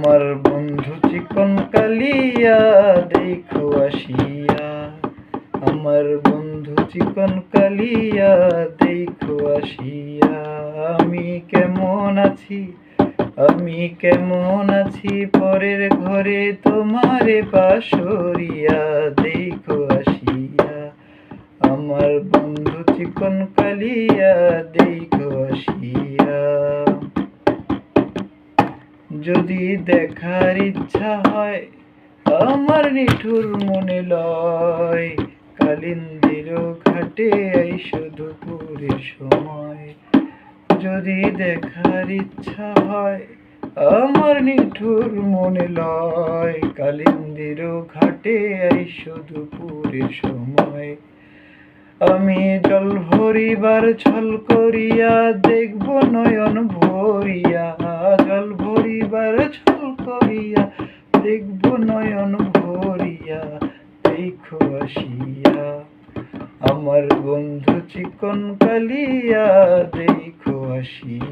আমার বন্ধু চিকন কালিয়া দেখো আসিয়া, আমার বন্ধু চিকন কালিয়া দেখো আসিয়া। আমি কেমন আছি, আমি কেমন আছি, পরের ঘরে তোমারে পাশরিয়া দেখো আসিয়া। আমার বন্ধু চিকন কালিয়া দেখো আসিয়া। যদি দেখার ইচ্ছা হয় আমার নিঠুর মনে লয়, কালিন্দির ঘাটে আইসো দুপুরের সময়। যদি দেখার ইচ্ছা হয় আমার নিঠুর মনে লয়, কালিন্দির ঘাটে আইসো দুপুরের সময়। আমি জল ভরিবার ছল করিয়া দেখব নয়ন ভরিয়া, জল ভরিবার ছল করিয়া দেখব নয়ন ভরিয়া দেখো আসিয়া। আমার বন্ধু চিকন কালিয়া দেখো আসিয়া।